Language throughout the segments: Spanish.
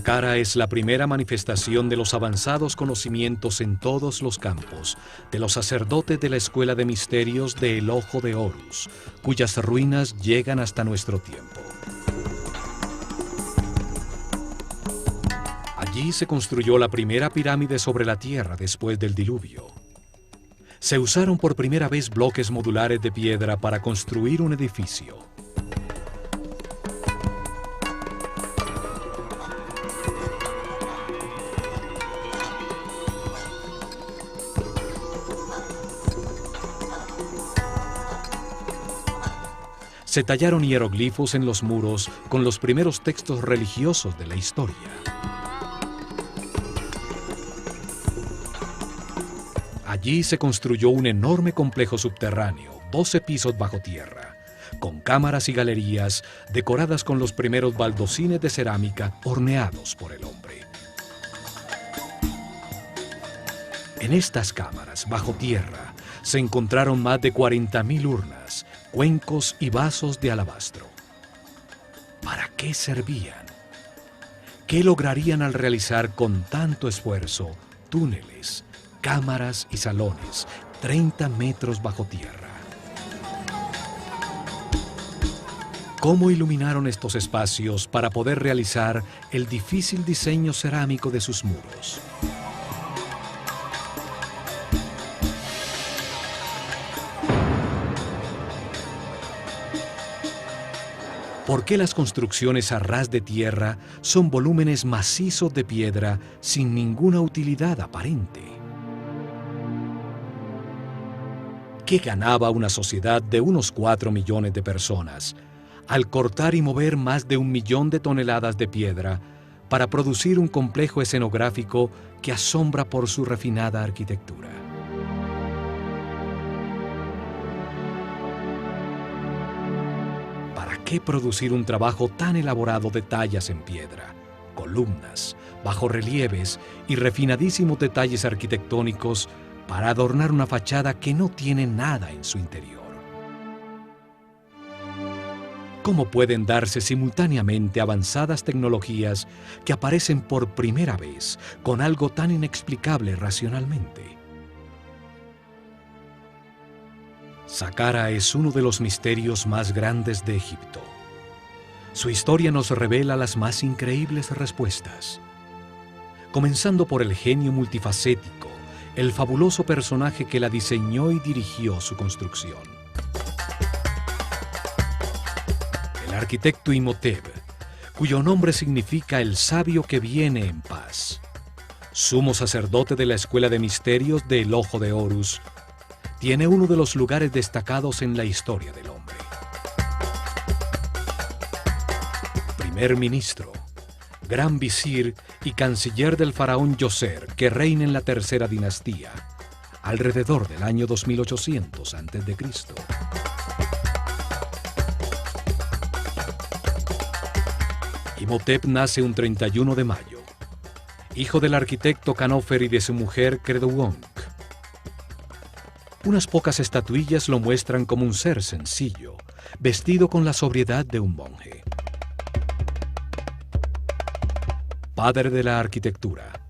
Saqqara es la primera manifestación de los avanzados conocimientos en todos los campos de los sacerdotes de la Escuela de Misterios de El Ojo de Horus, cuyas ruinas llegan hasta nuestro tiempo. Allí se construyó la primera pirámide sobre la Tierra después del diluvio. Se usaron por primera vez bloques modulares de piedra para construir un edificio. Se tallaron hieroglifos en los muros con los primeros textos religiosos de la historia. Allí se construyó un enorme complejo subterráneo, 12 pisos bajo tierra, con cámaras y galerías decoradas con los primeros baldosines de cerámica horneados por el hombre. En estas cámaras, bajo tierra, se encontraron más de 40.000 urnas, cuencos y vasos de alabastro. ¿Para qué servían? ¿Qué lograrían al realizar con tanto esfuerzo túneles, cámaras y salones 30 metros bajo tierra? ¿Cómo iluminaron estos espacios para poder realizar el difícil diseño cerámico de sus muros? ¿Por qué las construcciones a ras de tierra son volúmenes macizos de piedra sin ninguna utilidad aparente? ¿Qué ganaba una sociedad de unos 4 millones de personas al cortar y mover más de 1 millón de toneladas de piedra para producir un complejo escenográfico que asombra por su refinada arquitectura? ¿Para qué producir un trabajo tan elaborado de tallas en piedra, columnas, bajorrelieves y refinadísimos detalles arquitectónicos para adornar una fachada que no tiene nada en su interior? ¿Cómo pueden darse simultáneamente avanzadas tecnologías que aparecen por primera vez con algo tan inexplicable racionalmente? Saqqara es uno de los misterios más grandes de Egipto. Su historia nos revela las más increíbles respuestas. Comenzando por el genio multifacético, el fabuloso personaje que la diseñó y dirigió su construcción. El arquitecto Imhotep, cuyo nombre significa el sabio que viene en paz. Sumo sacerdote de la Escuela de Misterios de El Ojo de Horus, tiene uno de los lugares destacados en la historia del hombre. Primer ministro, gran visir y canciller del faraón Djoser, que reina en la tercera dinastía, alrededor del año 2800 a.C. Imhotep nace un 31 de mayo, hijo del arquitecto Kanofer y de su mujer Creduonk. Unas pocas estatuillas lo muestran como un ser sencillo, vestido con la sobriedad de un monje. Padre de la arquitectura,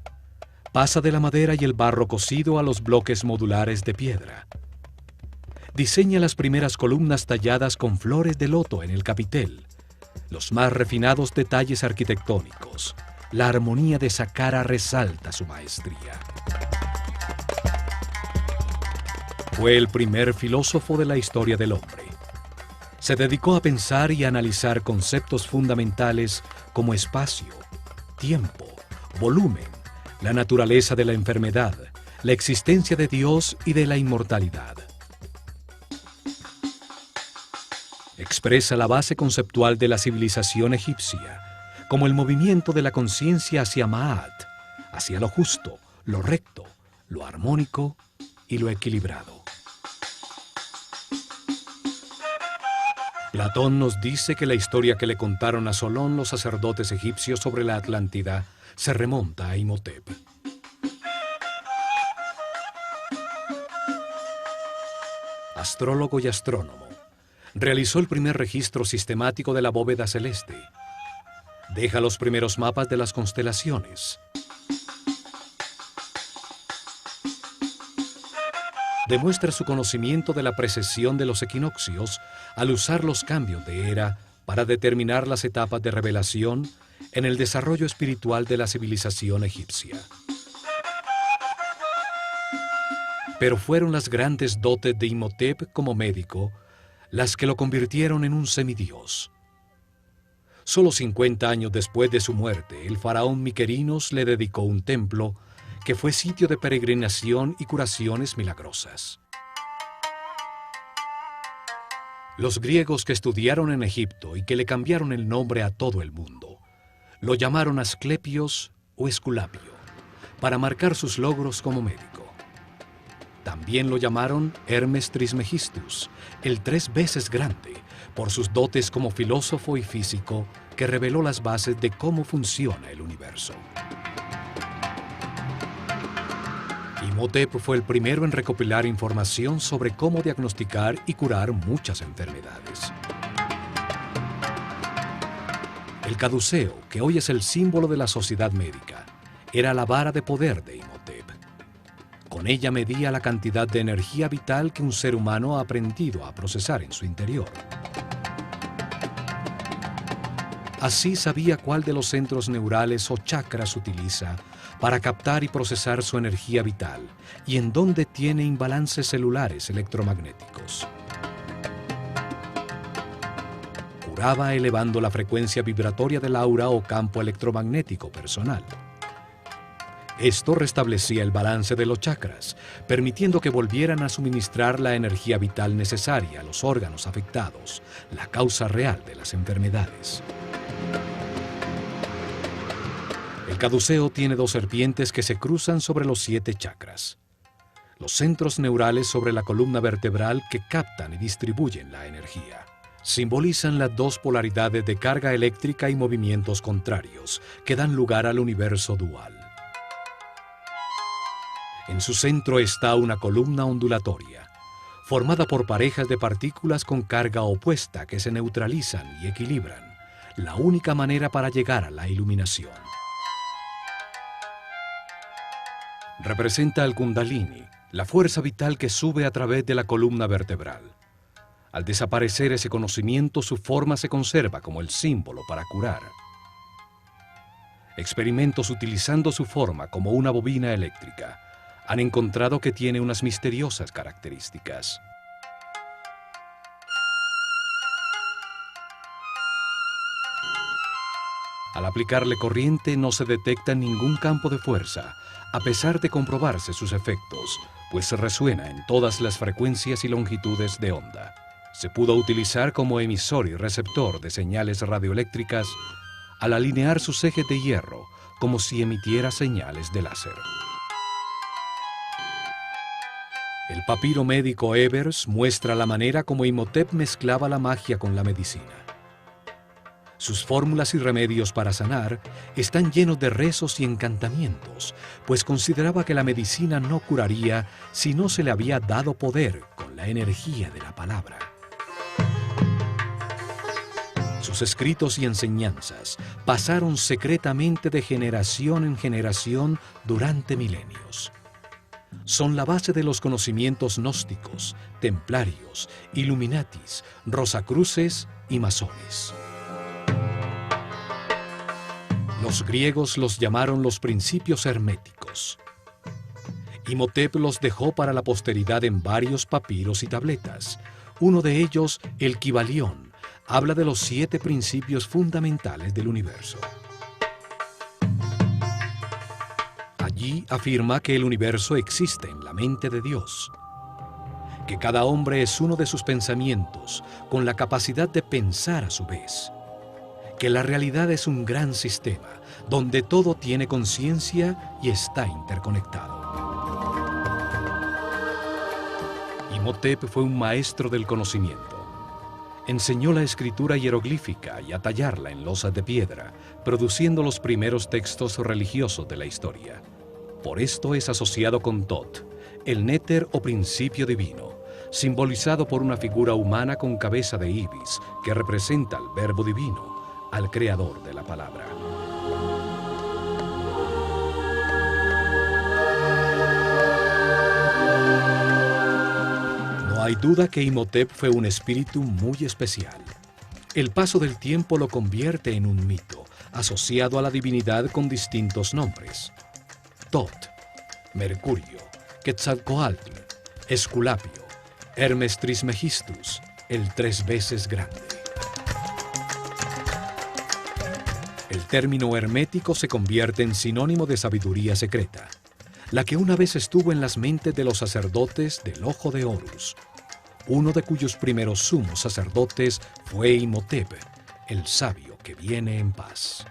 pasa de la madera y el barro cocido a los bloques modulares de piedra. Diseña las primeras columnas talladas con flores de loto en el capitel, los más refinados detalles arquitectónicos. La armonía de Saqqara resalta su maestría. Fue el primer filósofo de la historia del hombre. Se dedicó a pensar y a analizar conceptos fundamentales como espacio, tiempo, volumen, la naturaleza de la enfermedad, la existencia de Dios y de la inmortalidad. Expresa la base conceptual de la civilización egipcia, como el movimiento de la conciencia hacia Ma'at, hacia lo justo, lo recto, lo armónico y lo equilibrado. Platón nos dice que la historia que le contaron a Solón los sacerdotes egipcios sobre la Atlántida se remonta a Imhotep. Astrólogo y astrónomo, realizó el primer registro sistemático de la bóveda celeste. Deja los primeros mapas de las constelaciones. Demuestra su conocimiento de la precesión de los equinoccios al usar los cambios de era para determinar las etapas de revelación en el desarrollo espiritual de la civilización egipcia. Pero fueron las grandes dotes de Imhotep como médico las que lo convirtieron en un semidios. Solo 50 años después de su muerte, el faraón Miquerinos le dedicó un templo que fue sitio de peregrinación y curaciones milagrosas. Los griegos que estudiaron en Egipto y que le cambiaron el nombre a todo el mundo, lo llamaron Asclepios o Esculapio, para marcar sus logros como médico. También lo llamaron Hermes Trismegistus, el 3 veces grande, por sus dotes como filósofo y físico que reveló las bases de cómo funciona el universo. Imhotep fue el primero en recopilar información sobre cómo diagnosticar y curar muchas enfermedades. El caduceo, que hoy es el símbolo de la sociedad médica, era la vara de poder de Imhotep. Con ella medía la cantidad de energía vital que un ser humano ha aprendido a procesar en su interior. Así sabía cuál de los centros neurales o chakras utiliza para captar y procesar su energía vital y en dónde tiene imbalances celulares electromagnéticos. Curaba elevando la frecuencia vibratoria del aura o campo electromagnético personal. Esto restablecía el balance de los chakras, permitiendo que volvieran a suministrar la energía vital necesaria a los órganos afectados, la causa real de las enfermedades. El caduceo tiene 2 serpientes que se cruzan sobre los 7 chakras. Los centros neurales sobre la columna vertebral que captan y distribuyen la energía. Simbolizan las 2 polaridades de carga eléctrica y movimientos contrarios que dan lugar al universo dual. En su centro está una columna ondulatoria, formada por parejas de partículas con carga opuesta que se neutralizan y equilibran, la única manera para llegar a la iluminación. Representa al Kundalini, la fuerza vital que sube a través de la columna vertebral. Al desaparecer ese conocimiento, su forma se conserva como el símbolo para curar. Experimentos utilizando su forma como una bobina eléctrica han encontrado que tiene unas misteriosas características. Al aplicarle corriente no se detecta ningún campo de fuerza, a pesar de comprobarse sus efectos, pues resuena en todas las frecuencias y longitudes de onda. Se pudo utilizar como emisor y receptor de señales radioeléctricas al alinear sus ejes de hierro, como si emitiera señales de láser. El papiro médico Ebers muestra la manera como Imhotep mezclaba la magia con la medicina. Sus fórmulas y remedios para sanar están llenos de rezos y encantamientos, pues consideraba que la medicina no curaría si no se le había dado poder con la energía de la palabra. Sus escritos y enseñanzas pasaron secretamente de generación en generación durante milenios. Son la base de los conocimientos gnósticos, templarios, illuminatis, rosacruces y masones. Los griegos los llamaron los principios herméticos. Imhotep los dejó para la posteridad en varios papiros y tabletas. Uno de ellos, el Kybalión, habla de los 7 principios fundamentales del universo. Allí afirma que el universo existe en la mente de Dios, que cada hombre es uno de sus pensamientos, con la capacidad de pensar a su vez, que la realidad es un gran sistema, donde todo tiene conciencia y está interconectado. Imhotep fue un maestro del conocimiento. Enseñó la escritura hieroglífica y a tallarla en losas de piedra, produciendo los primeros textos religiosos de la historia. Por esto es asociado con Tot, el néter o principio divino, simbolizado por una figura humana con cabeza de ibis que representa al verbo divino, al creador de la palabra. hay duda que Imhotep fue un espíritu muy especial. El paso del tiempo lo convierte en un mito, asociado a la divinidad con distintos nombres. Tot, Mercurio, Quetzalcoatl, Esculapio, Hermes Trismegistus, el 3 veces grande. El término hermético se convierte en sinónimo de sabiduría secreta, la que una vez estuvo en las mentes de los sacerdotes del Ojo de Horus, uno de cuyos primeros sumos sacerdotes fue Imhotep, el sabio que viene en paz.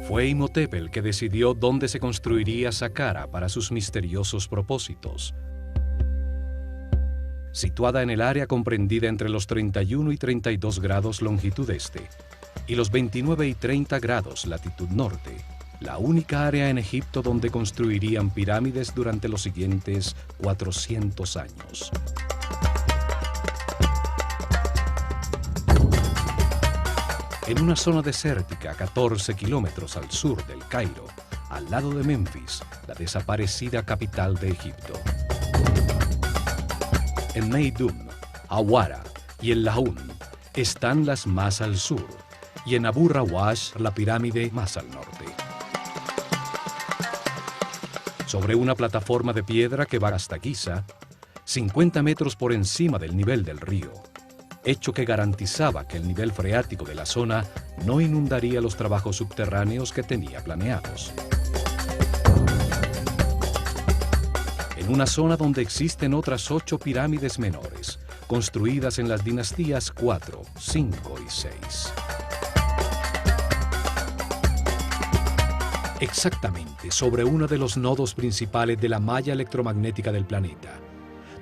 Fue Imhotep el que decidió dónde se construiría Saqqara para sus misteriosos propósitos. Situada en el área comprendida entre los 31 y 32 grados longitud este y los 29 y 30 grados latitud norte, la única área en Egipto donde construirían pirámides durante los siguientes 400 años. En una zona desértica a 14 kilómetros al sur del Cairo, al lado de Memphis, la desaparecida capital de Egipto. En Meidum, Awara y el Laún están las más al sur, y en Abu Rawash la pirámide más al norte. Sobre una plataforma de piedra que va hasta Giza, 50 metros por encima del nivel del río, hecho que garantizaba que el nivel freático de la zona no inundaría los trabajos subterráneos que tenía planeados. En una zona donde existen otras 8 pirámides menores, construidas en las dinastías 4, 5 y 6. Exactamente sobre uno de los nodos principales de la malla electromagnética del planeta,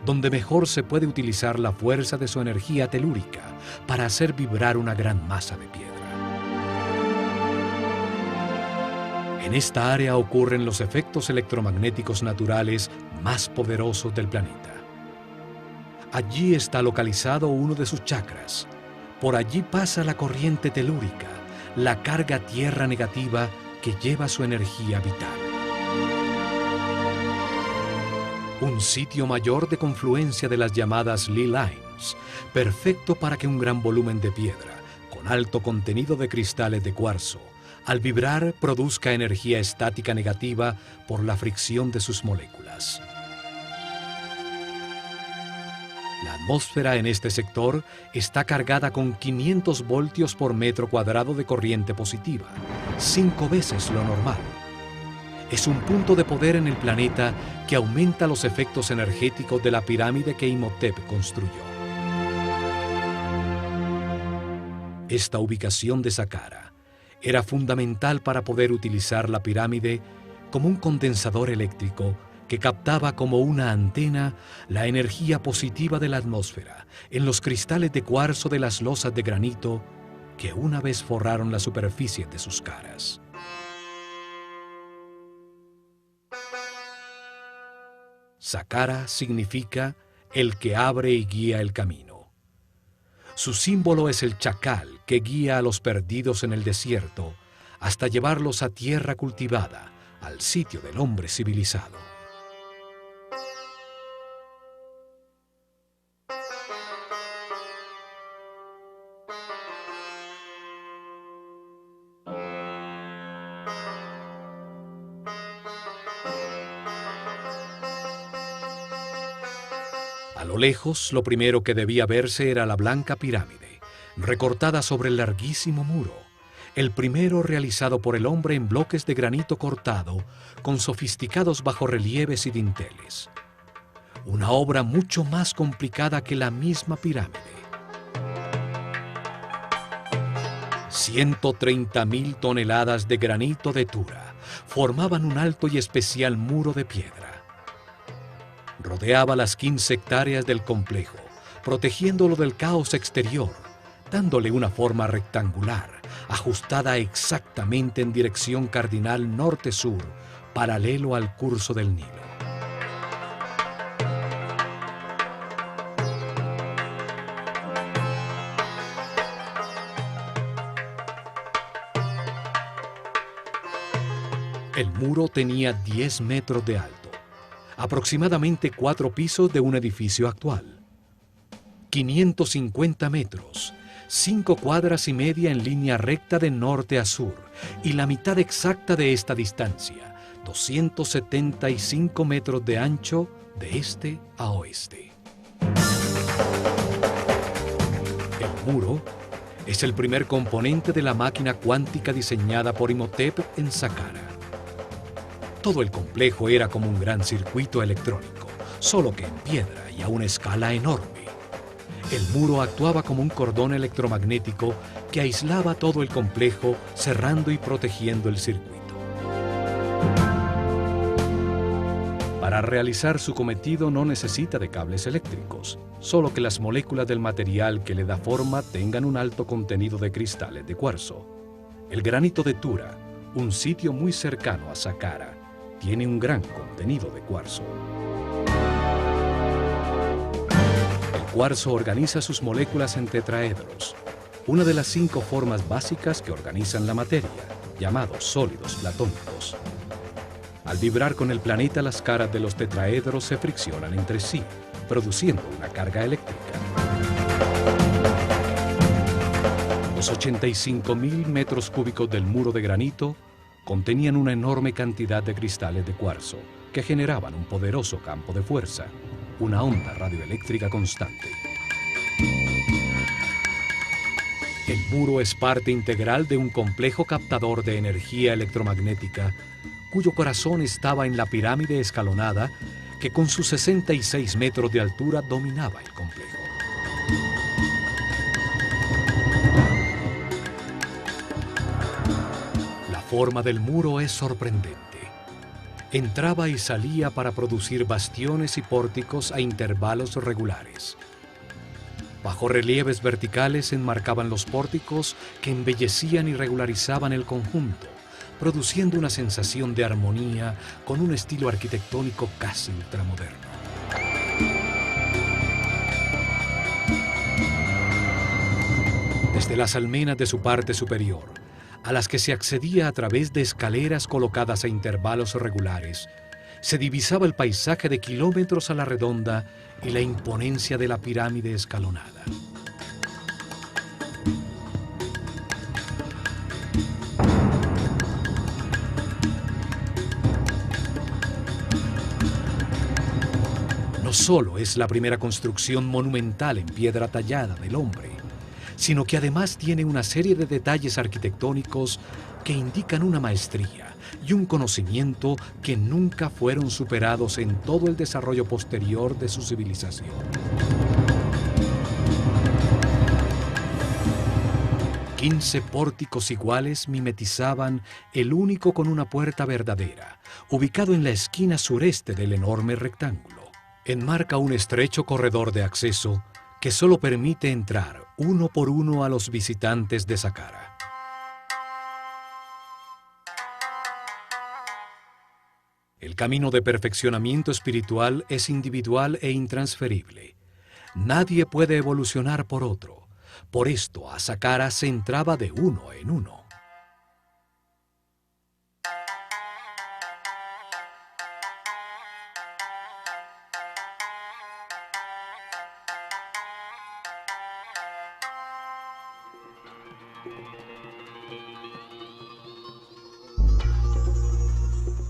donde mejor se puede utilizar la fuerza de su energía telúrica para hacer vibrar una gran masa de piedra. En esta área ocurren los efectos electromagnéticos naturales más poderosos del planeta. Allí está localizado uno de sus chakras. Por allí pasa la corriente telúrica, la carga tierra negativa que lleva su energía vital. Un sitio mayor de confluencia de las llamadas Lee Lines, perfecto para que un gran volumen de piedra, con alto contenido de cristales de cuarzo, al vibrar produzca energía estática negativa por la fricción de sus moléculas. La atmósfera en este sector está cargada con 500 voltios por metro cuadrado de corriente positiva, 5 veces lo normal. Es un punto de poder en el planeta que aumenta los efectos energéticos de la pirámide que Imhotep construyó. Esta ubicación de Saqqara era fundamental para poder utilizar la pirámide como un condensador eléctrico que captaba como una antena la energía positiva de la atmósfera en los cristales de cuarzo de las losas de granito que una vez forraron la superficie de sus caras. Saqqara significa el que abre y guía el camino. Su símbolo es el chacal que guía a los perdidos en el desierto hasta llevarlos a tierra cultivada, al sitio del hombre civilizado. A lo lejos, lo primero que debía verse era la blanca pirámide, recortada sobre el larguísimo muro, el primero realizado por el hombre en bloques de granito cortado, con sofisticados bajorrelieves y dinteles. Una obra mucho más complicada que la misma pirámide. 130.000 toneladas de granito de Tura formaban un alto y especial muro de piedra. Rodeaba las 15 hectáreas del complejo, protegiéndolo del caos exterior, dándole una forma rectangular, ajustada exactamente en dirección cardinal norte-sur, paralelo al curso del Nilo. El muro tenía 10 metros de alto, aproximadamente 4 pisos de un edificio actual. 550 metros, 5 cuadras y media en línea recta de norte a sur, y la mitad exacta de esta distancia, 275 metros de ancho de este a oeste. El muro es el primer componente de la máquina cuántica diseñada por Imhotep en Saqqara. Todo el complejo era como un gran circuito electrónico, solo que en piedra y a una escala enorme. El muro actuaba como un cordón electromagnético que aislaba todo el complejo, cerrando y protegiendo el circuito. Para realizar su cometido no necesita de cables eléctricos, solo que las moléculas del material que le da forma tengan un alto contenido de cristales de cuarzo. El granito de Tura, un sitio muy cercano a Saqqara, tiene un gran contenido de cuarzo. El cuarzo organiza sus moléculas en tetraedros, una de las 5 formas básicas que organizan la materia, llamados sólidos platónicos. Al vibrar con el planeta, las caras de los tetraedros se friccionan entre sí, produciendo una carga eléctrica. Los 85.000 metros cúbicos del muro de granito contenían una enorme cantidad de cristales de cuarzo que generaban un poderoso campo de fuerza, una onda radioeléctrica constante. El muro es parte integral de un complejo captador de energía electromagnética cuyo corazón estaba en la pirámide escalonada que con sus 66 metros de altura dominaba el complejo. La forma del muro es sorprendente. Entraba y salía para producir bastiones y pórticos a intervalos regulares. Bajorrelieves verticales enmarcaban los pórticos que embellecían y regularizaban el conjunto, produciendo una sensación de armonía con un estilo arquitectónico casi ultramoderno. Desde las almenas de su parte superior, a las que se accedía a través de escaleras colocadas a intervalos regulares, se divisaba el paisaje de kilómetros a la redonda y la imponencia de la pirámide escalonada. No solo es la primera construcción monumental en piedra tallada del hombre, sino que además tiene una serie de detalles arquitectónicos que indican una maestría y un conocimiento que nunca fueron superados en todo el desarrollo posterior de su civilización. Quince pórticos iguales mimetizaban el único con una puerta verdadera, ubicado en la esquina sureste del enorme rectángulo. Enmarca un estrecho corredor de acceso que solo permite entrar uno por uno a los visitantes de Saqqara. El camino de perfeccionamiento espiritual es individual e intransferible. Nadie puede evolucionar por otro. Por esto a Saqqara se entraba de uno en uno.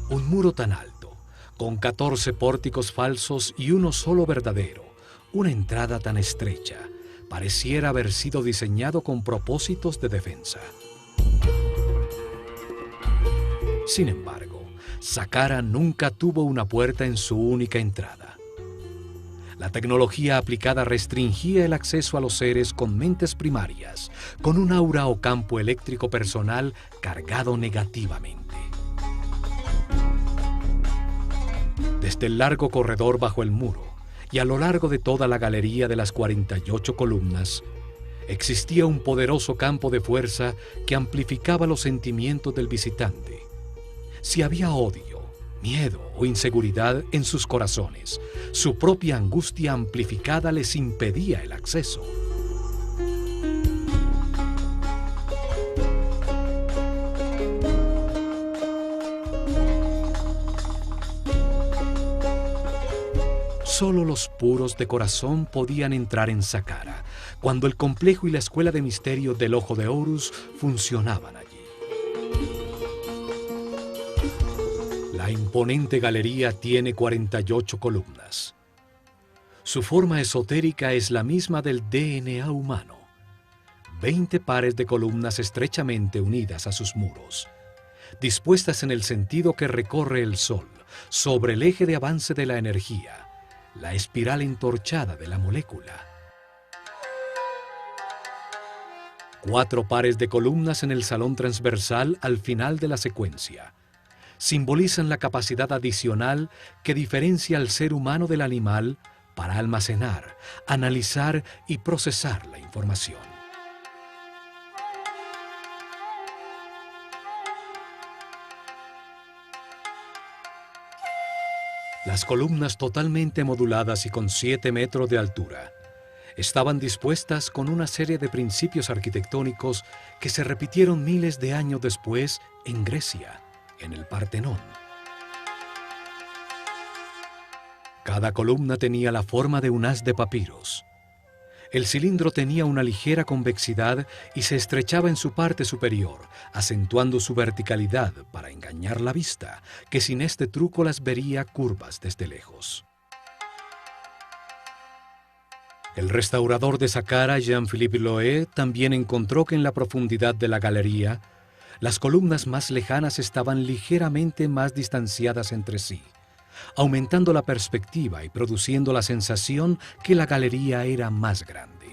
Un muro tan alto, con 14 pórticos falsos y uno solo verdadero, una entrada tan estrecha, pareciera haber sido diseñado con propósitos de defensa. Sin embargo, Saqqara nunca tuvo una puerta en su única entrada. La tecnología aplicada restringía el acceso a los seres con mentes primarias, con un aura o campo eléctrico personal cargado negativamente. Desde el largo corredor bajo el muro y a lo largo de toda la galería de las 48 columnas, existía un poderoso campo de fuerza que amplificaba los sentimientos del visitante. Si había odio, miedo o inseguridad en sus corazones, su propia angustia amplificada les impedía el acceso. Solo los puros de corazón podían entrar en Saqqara, cuando el complejo y la escuela de misterio del Ojo de Horus funcionaban allí. La imponente galería tiene 48 columnas. Su forma esotérica es la misma del DNA humano. 20 pares de columnas estrechamente unidas a sus muros, dispuestas en el sentido que recorre el Sol, sobre el eje de avance de la energía, la espiral entorchada de la molécula. 4 pares de columnas en el salón transversal al final de la secuencia simbolizan la capacidad adicional que diferencia al ser humano del animal para almacenar, analizar y procesar la información. Las columnas totalmente moduladas y con 7 metros de altura estaban dispuestas con una serie de principios arquitectónicos que se repitieron miles de años después en Grecia, en el Partenón. Cada columna tenía la forma de un haz de papiros. El cilindro tenía una ligera convexidad y se estrechaba en su parte superior, acentuando su verticalidad para engañar la vista, que sin este truco las vería curvas desde lejos. El restaurador de Saqqara, Jean-Philippe Loé, también encontró que en la profundidad de la galería, las columnas más lejanas estaban ligeramente más distanciadas entre sí, aumentando la perspectiva y produciendo la sensación que la galería era más grande.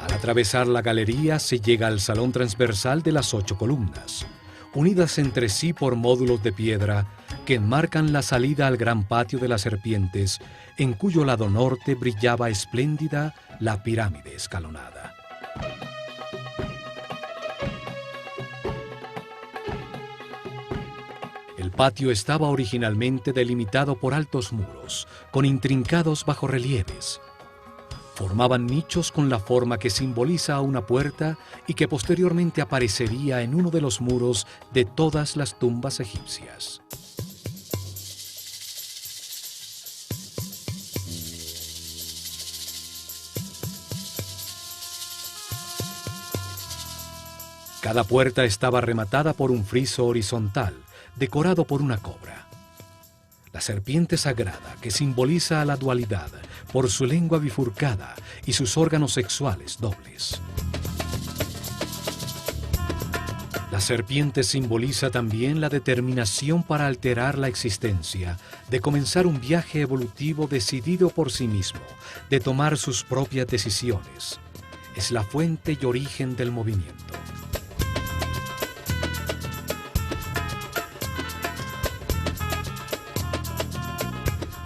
Al atravesar la galería se llega al salón transversal de las 8 columnas, unidas entre sí por módulos de piedra que enmarcan la salida al gran patio de las serpientes, en cuyo lado norte brillaba espléndida la pirámide escalonada. El patio estaba originalmente delimitado por altos muros, con intrincados bajorrelieves. Formaban nichos con la forma que simboliza a una puerta y que posteriormente aparecería en uno de los muros de todas las tumbas egipcias. Cada puerta estaba rematada por un friso horizontal, decorado por una cobra. La serpiente sagrada, que simboliza a la dualidad por su lengua bifurcada y sus órganos sexuales dobles. La serpiente simboliza también la determinación para alterar la existencia, de comenzar un viaje evolutivo decidido por sí mismo, de tomar sus propias decisiones. Es la fuente y origen del movimiento.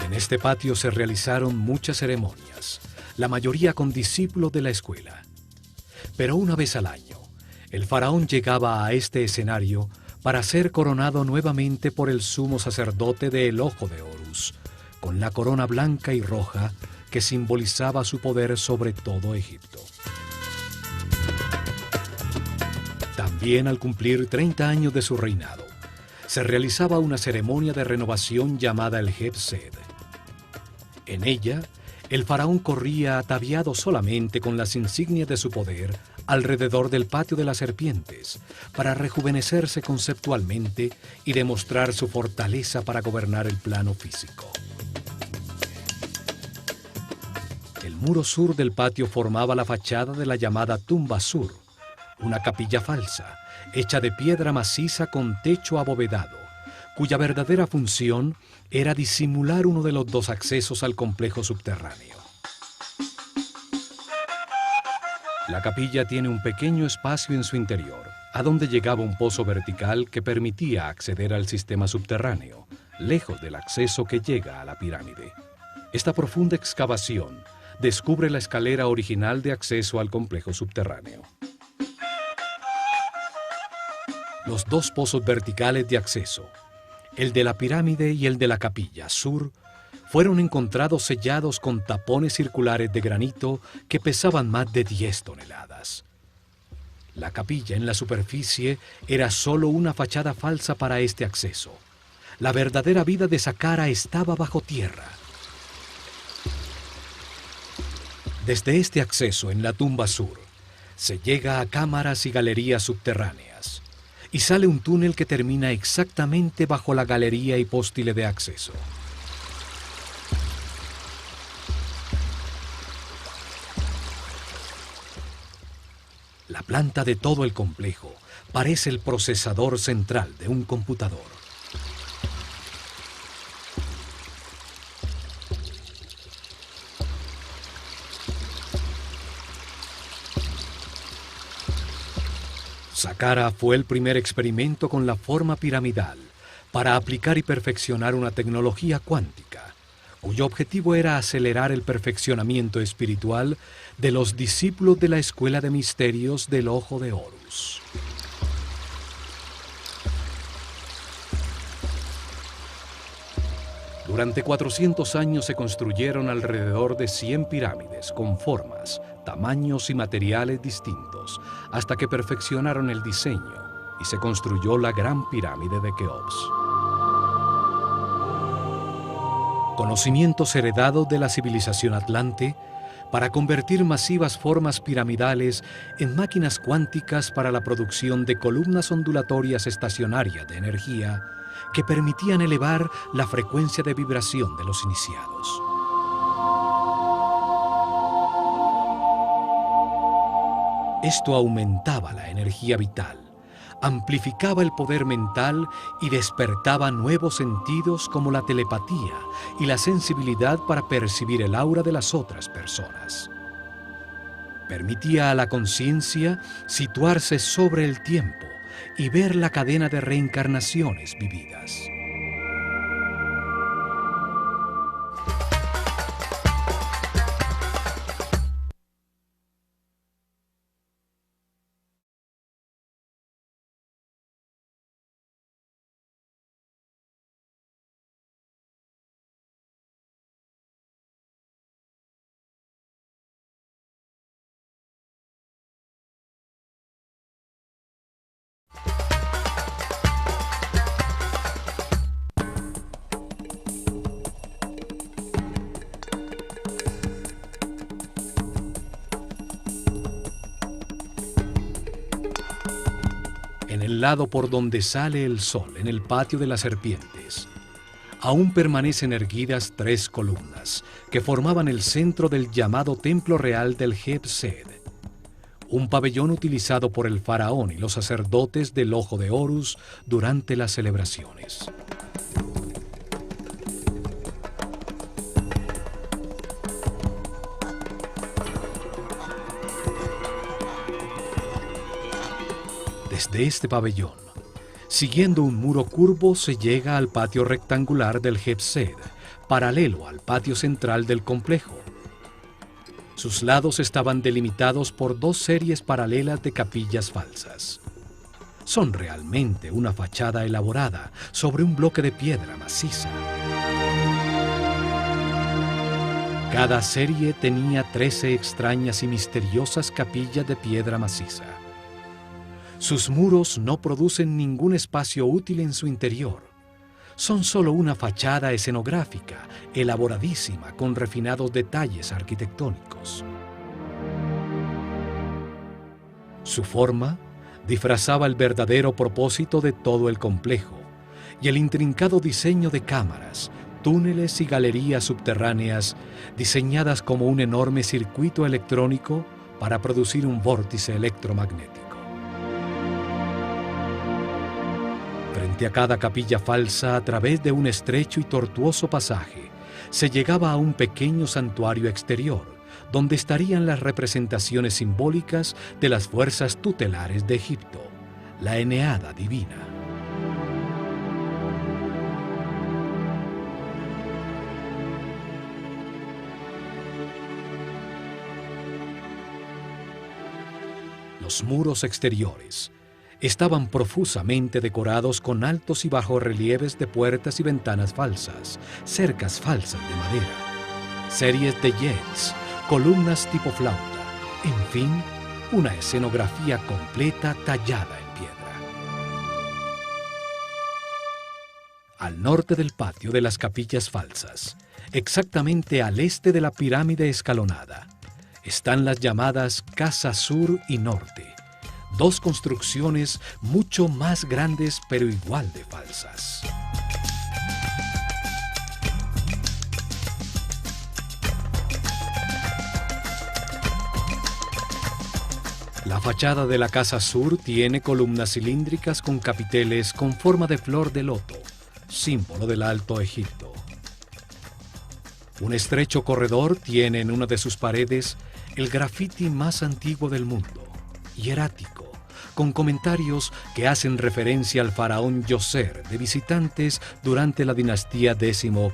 En este patio se realizaron muchas ceremonias, la mayoría con discípulos de la escuela. Pero una vez al año, el faraón llegaba a este escenario para ser coronado nuevamente por el sumo sacerdote del Ojo de Horus, con la corona blanca y roja que simbolizaba su poder sobre todo Egipto. También al cumplir 30 años de su reinado, se realizaba una ceremonia de renovación llamada el Heb-Sed. En ella, el faraón corría ataviado solamente con las insignias de su poder alrededor del patio de las serpientes, para rejuvenecerse conceptualmente y demostrar su fortaleza para gobernar el plano físico. El muro sur del patio formaba la fachada de la llamada tumba sur, una capilla falsa, hecha de piedra maciza con techo abovedado, cuya verdadera función era disimular uno de los dos accesos al complejo subterráneo. La capilla tiene un pequeño espacio en su interior, a donde llegaba un pozo vertical que permitía acceder al sistema subterráneo, lejos del acceso que llega a la pirámide. Esta profunda excavación descubre la escalera original de acceso al complejo subterráneo. Los dos pozos verticales de acceso, el de la pirámide y el de la capilla sur, fueron encontrados sellados con tapones circulares de granito que pesaban más de 10 toneladas. La capilla en la superficie era solo una fachada falsa para este acceso. La verdadera vida de Saqqara estaba bajo tierra. Desde este acceso en la tumba sur, se llega a cámaras y galerías subterráneas, y sale un túnel que termina exactamente bajo la galería hipóstile de acceso. La planta de todo el complejo parece el procesador central de un computador. Saqqara fue el primer experimento con la forma piramidal para aplicar y perfeccionar una tecnología cuántica, cuyo objetivo era acelerar el perfeccionamiento espiritual de los discípulos de la Escuela de Misterios del Ojo de Horus. Durante 400 años se construyeron alrededor de 100 pirámides con formas, tamaños y materiales distintos, hasta que perfeccionaron el diseño y se construyó la Gran Pirámide de Keops. Conocimientos heredados de la civilización atlante para convertir masivas formas piramidales en máquinas cuánticas para la producción de columnas ondulatorias estacionarias de energía que permitían elevar la frecuencia de vibración de los iniciados. Esto aumentaba la energía vital, amplificaba el poder mental y despertaba nuevos sentidos como la telepatía y la sensibilidad para percibir el aura de las otras personas. Permitía a la conciencia situarse sobre el tiempo y ver la cadena de reencarnaciones vividas. En el lado por donde sale el sol, en el patio de las serpientes, aún permanecen erguidas 3 columnas que formaban el centro del llamado Templo Real del Heb-Sed, un pabellón utilizado por el faraón y los sacerdotes del Ojo de Horus durante las celebraciones. Desde este pabellón, siguiendo un muro curvo, se llega al patio rectangular del Heb-Sed, paralelo al patio central del complejo. Sus lados estaban delimitados por 2 series paralelas de capillas falsas. Son realmente una fachada elaborada sobre un bloque de piedra maciza. Cada serie tenía 13 extrañas y misteriosas capillas de piedra maciza. Sus muros no producen ningún espacio útil en su interior. Son solo una fachada escenográfica, elaboradísima, con refinados detalles arquitectónicos. Su forma disfrazaba el verdadero propósito de todo el complejo y el intrincado diseño de cámaras, túneles y galerías subterráneas diseñadas como un enorme circuito electrónico para producir un vórtice electromagnético. Frente a cada capilla falsa, a través de un estrecho y tortuoso pasaje, se llegaba a un pequeño santuario exterior, donde estarían las representaciones simbólicas de las fuerzas tutelares de Egipto, la Eneada divina. Los muros exteriores estaban profusamente decorados con altos y bajos relieves de puertas y ventanas falsas, cercas falsas de madera, series de jets, columnas tipo flauta, en fin, una escenografía completa tallada en piedra. Al norte del patio de las capillas falsas, exactamente al este de la pirámide escalonada, están las llamadas Casa Sur y Norte, dos construcciones mucho más grandes pero igual de falsas. La fachada de la Casa Sur tiene columnas cilíndricas con capiteles con forma de flor de loto, símbolo del Alto Egipto. Un estrecho corredor tiene en una de sus paredes el grafiti más antiguo del mundo, hierático, con comentarios que hacen referencia al faraón Djoser de visitantes durante la dinastía XVIII.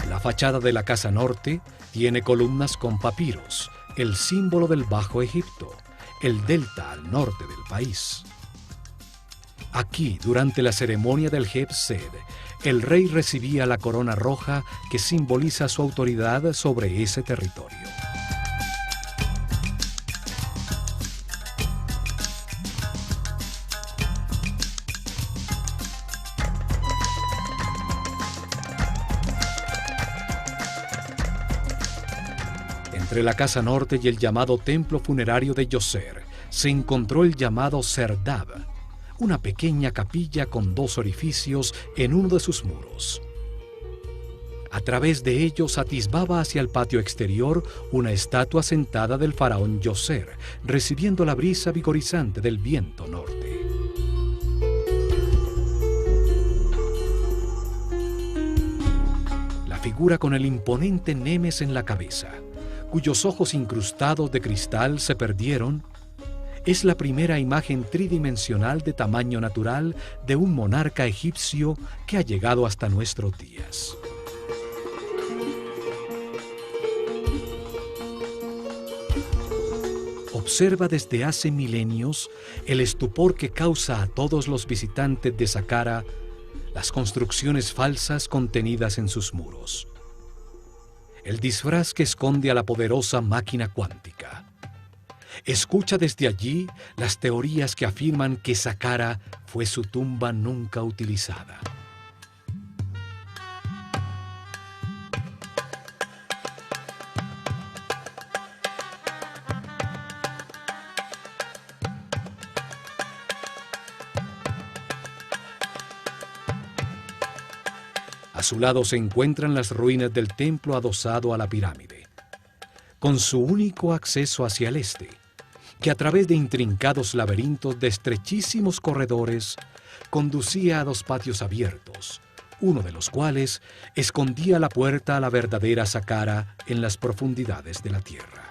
La fachada de la Casa Norte tiene columnas con papiros, el símbolo del Bajo Egipto, el delta al norte del país. Aquí, durante la ceremonia del Hebsed, el rey recibía la corona roja que simboliza su autoridad sobre ese territorio. Entre la Casa Norte y el llamado templo funerario de Djoser se encontró el llamado Serdab, una pequeña capilla con dos orificios en uno de sus muros. A través de ellos atisbaba hacia el patio exterior una estatua sentada del faraón Djoser, recibiendo la brisa vigorizante del viento norte. La figura con el imponente Nemes en la cabeza, cuyos ojos incrustados de cristal se perdieron, es la primera imagen tridimensional de tamaño natural de un monarca egipcio que ha llegado hasta nuestros días. Observa desde hace milenios el estupor que causa a todos los visitantes de Saqqara las construcciones falsas contenidas en sus muros. El disfraz que esconde a la poderosa máquina cuántica. Escucha desde allí las teorías que afirman que Saqqara fue su tumba nunca utilizada. A su lado se encuentran las ruinas del templo adosado a la pirámide, con su único acceso hacia el este, que a través de intrincados laberintos de estrechísimos corredores conducía a dos patios abiertos, uno de los cuales escondía la puerta a la verdadera Saqqara en las profundidades de la tierra.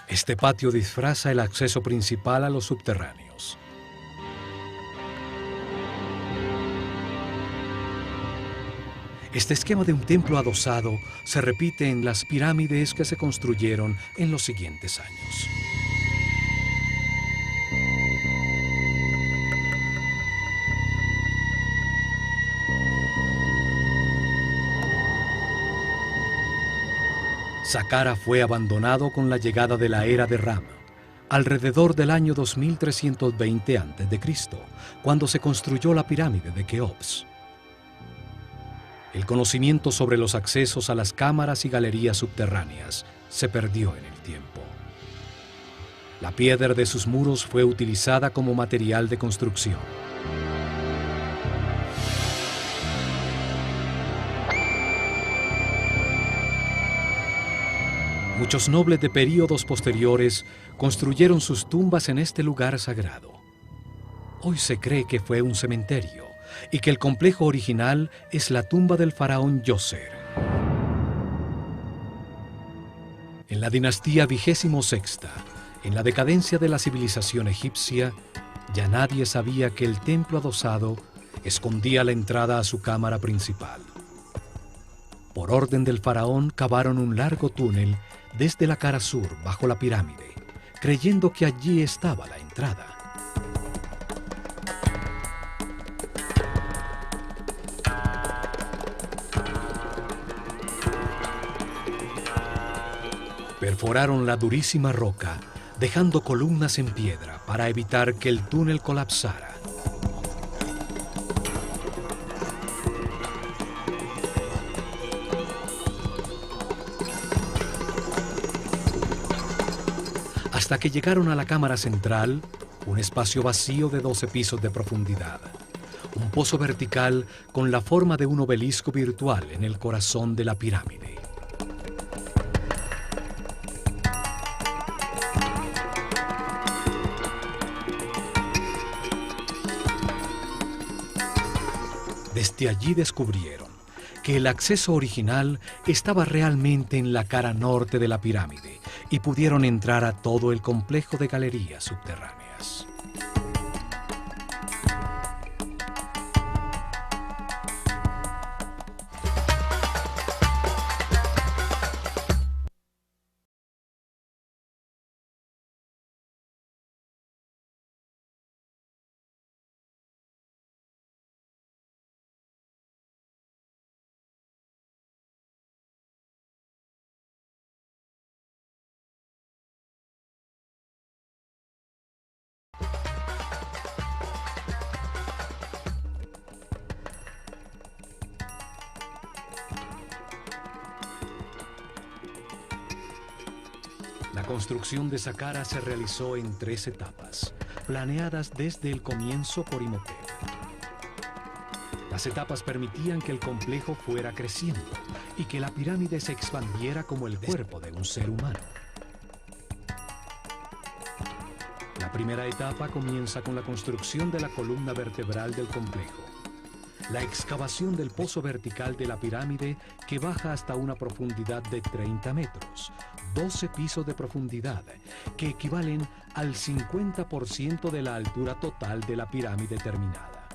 Este patio disfraza el acceso principal a los subterráneos. Este esquema de un templo adosado se repite en las pirámides que se construyeron en los siguientes años. Saqqara fue abandonado con la llegada de la era de Ram, alrededor del año 2320 a.C., cuando se construyó la pirámide de Keops. El conocimiento sobre los accesos a las cámaras y galerías subterráneas se perdió en el tiempo. La piedra de sus muros fue utilizada como material de construcción. Muchos nobles de períodos posteriores construyeron sus tumbas en este lugar sagrado. Hoy se cree que fue un cementerio y que el complejo original es la tumba del faraón Djoser. En la dinastía XXVI, en la decadencia de la civilización egipcia, ya nadie sabía que el templo adosado escondía la entrada a su cámara principal. Por orden del faraón cavaron un largo túnel desde la cara sur bajo la pirámide, creyendo que allí estaba la entrada. Perforaron la durísima roca, dejando columnas en piedra para evitar que el túnel colapsara. Hasta que llegaron a la cámara central, un espacio vacío de 12 pisos de profundidad. Un pozo vertical con la forma de un obelisco virtual en el corazón de la pirámide. Desde allí descubrieron que el acceso original estaba realmente en la cara norte de la pirámide y pudieron entrar a todo el complejo de galerías subterráneas. La construcción de Saqqara se realizó en 3 etapas, planeadas desde el comienzo por Imhotep. Las etapas permitían que el complejo fuera creciendo y que la pirámide se expandiera como el cuerpo de un ser humano. La primera etapa comienza con la construcción de la columna vertebral del complejo. La excavación del pozo vertical de la pirámide que baja hasta una profundidad de 30 metros, 12 pisos de profundidad, que equivalen al 50% de la altura total de la pirámide terminada.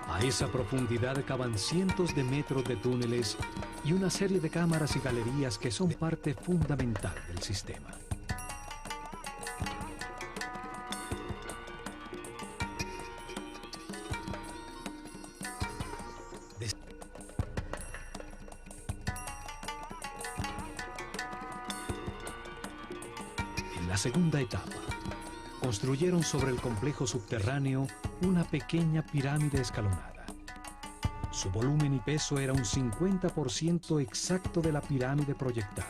A esa profundidad cavan cientos de metros de túneles y una serie de cámaras y galerías que son parte fundamental del sistema. En la segunda etapa, construyeron sobre el complejo subterráneo una pequeña pirámide escalonada. Su volumen y peso era un 50% exacto de la pirámide proyectada.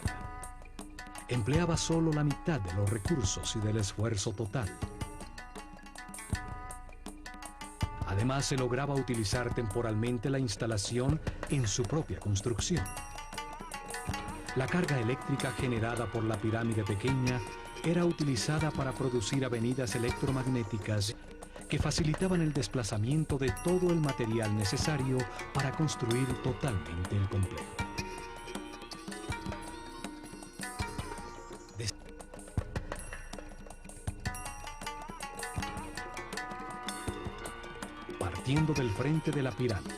Empleaba solo la mitad de los recursos y del esfuerzo total. Además, se lograba utilizar temporalmente la instalación en su propia construcción. La carga eléctrica generada por la pirámide pequeña era utilizada para producir avenidas electromagnéticas que facilitaban el desplazamiento de todo el material necesario para construir totalmente el complejo. Partiendo del frente de la pirámide,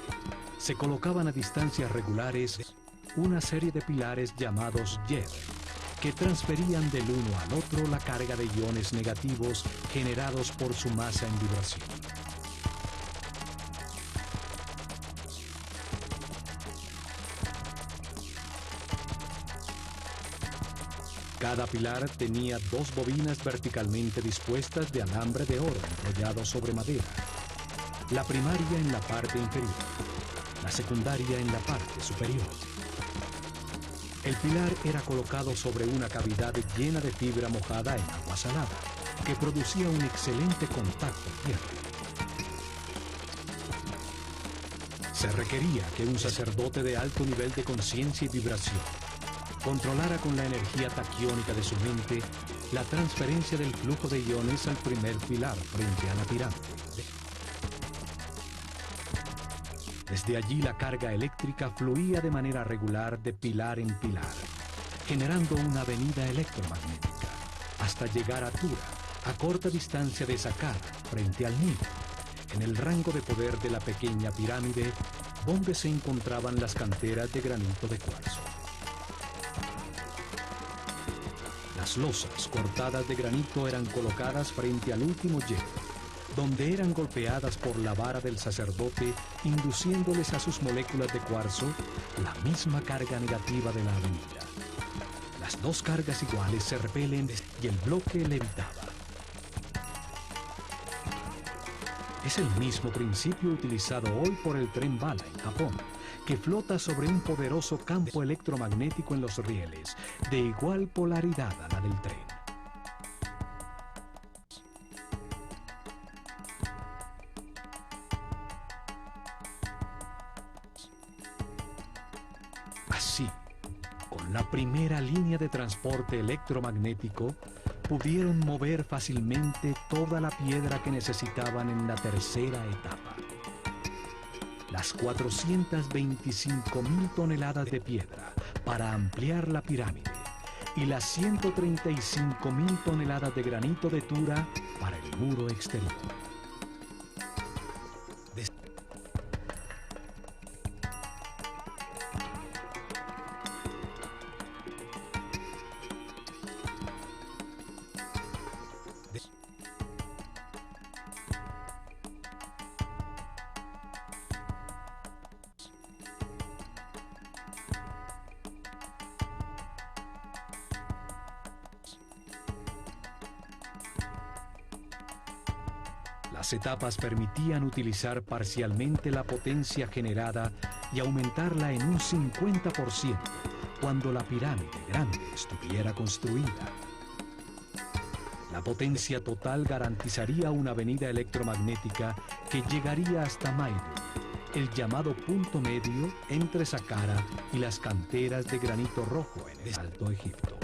se colocaban a distancias regulares una serie de pilares llamados Yed, que transferían del uno al otro la carga de iones negativos generados por su masa en vibración. Cada pilar tenía 2 bobinas verticalmente dispuestas de alambre de oro enrollado sobre madera. la primaria en la parte inferior, la secundaria en la parte superior. El pilar era colocado sobre una cavidad llena de fibra mojada en agua salada, que producía un excelente contacto tierra. Se requería que un sacerdote de alto nivel de conciencia y vibración controlara con la energía taquiónica de su mente la transferencia del flujo de iones al primer pilar frente a la pirámide. Desde allí la carga eléctrica fluía de manera regular de pilar en pilar, generando una avenida electromagnética, hasta llegar a Tura, a corta distancia de Saqqara, frente al Nilo. En el rango de poder de la pequeña pirámide, donde se encontraban las canteras de granito de cuarzo. Las losas cortadas de granito eran colocadas frente al último hielo, donde eran golpeadas por la vara del sacerdote, induciéndoles a sus moléculas de cuarzo la misma carga negativa de la avenida. Las dos cargas iguales se repelen y el bloque levitaba. Es el mismo principio utilizado hoy por el tren bala en Japón, que flota sobre un poderoso campo electromagnético en los rieles, de igual polaridad a la del tren. Así, con la primera línea de transporte electromagnético, pudieron mover fácilmente toda la piedra que necesitaban en la tercera etapa. Las 425.000 toneladas de piedra para ampliar la pirámide y las 135.000 toneladas de granito de Tura para el muro exterior. Las etapas permitían utilizar parcialmente la potencia generada y aumentarla en un 50% cuando la pirámide grande estuviera construida. La potencia total garantizaría una avenida electromagnética que llegaría hasta Maiduguri, el llamado punto medio entre Saqqara y las canteras de granito rojo en el Alto Egipto.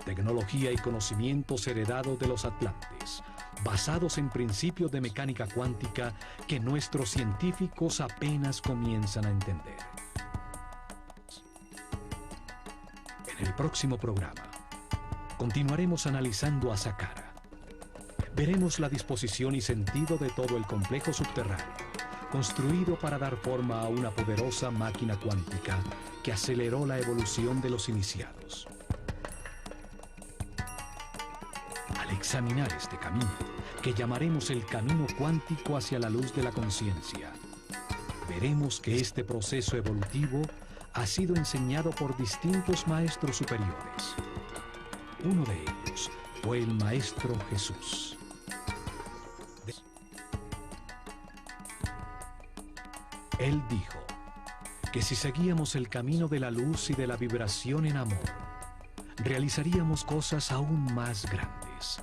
Tecnología y conocimientos heredados de los atlantes, basados en principios de mecánica cuántica que nuestros científicos apenas comienzan a entender. En el próximo programa, continuaremos analizando a Saqqara. Veremos la disposición y sentido de todo el complejo subterráneo, construido para dar forma a una poderosa máquina cuántica que aceleró la evolución de los iniciados. Al examinar este camino, que llamaremos el camino cuántico hacia la luz de la conciencia, veremos que este proceso evolutivo ha sido enseñado por distintos maestros superiores. Uno de ellos fue el Maestro Jesús. Él dijo que si seguíamos el camino de la luz y de la vibración en amor, realizaríamos cosas aún más grandes.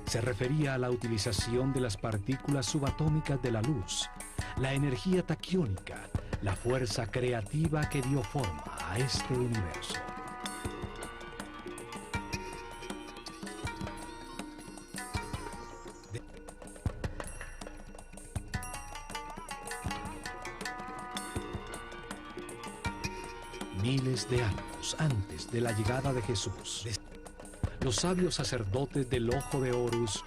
Se refería a la utilización de las partículas subatómicas de la luz, la energía taquiónica, la fuerza creativa que dio forma a este universo. Miles de años antes de la llegada de Jesús, los sabios sacerdotes del Ojo de Horus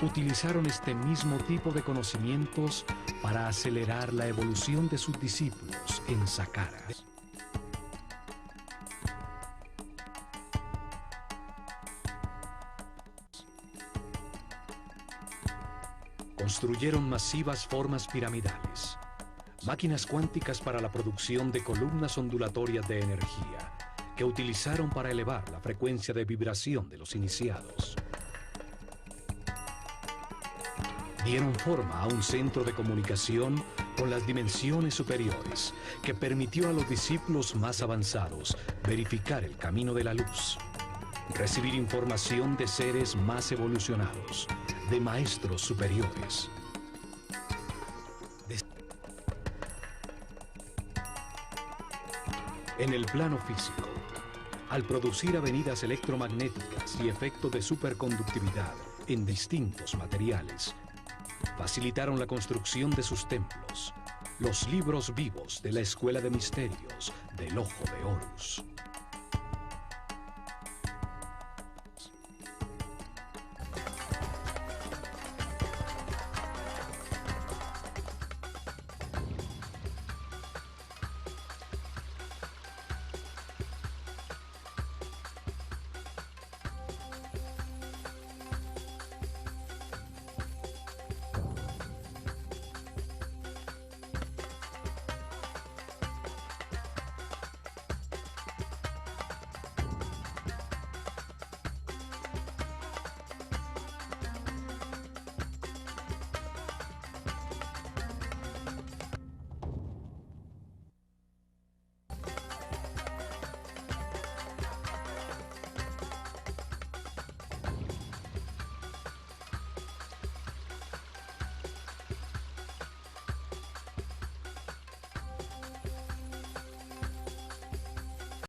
utilizaron este mismo tipo de conocimientos para acelerar la evolución de sus discípulos en Saqqara. Construyeron masivas formas piramidales, Máquinas cuánticas para la producción de columnas ondulatorias de energía que utilizaron para elevar la frecuencia de vibración de los iniciados. Dieron forma a un centro de comunicación con las dimensiones superiores que permitió a los discípulos más avanzados verificar el camino de la luz, recibir información de seres más evolucionados, de maestros superiores. En el plano físico, al producir avenidas electromagnéticas y efectos de superconductividad en distintos materiales, facilitaron la construcción de sus templos, los libros vivos de la Escuela de Misterios del Ojo de Horus.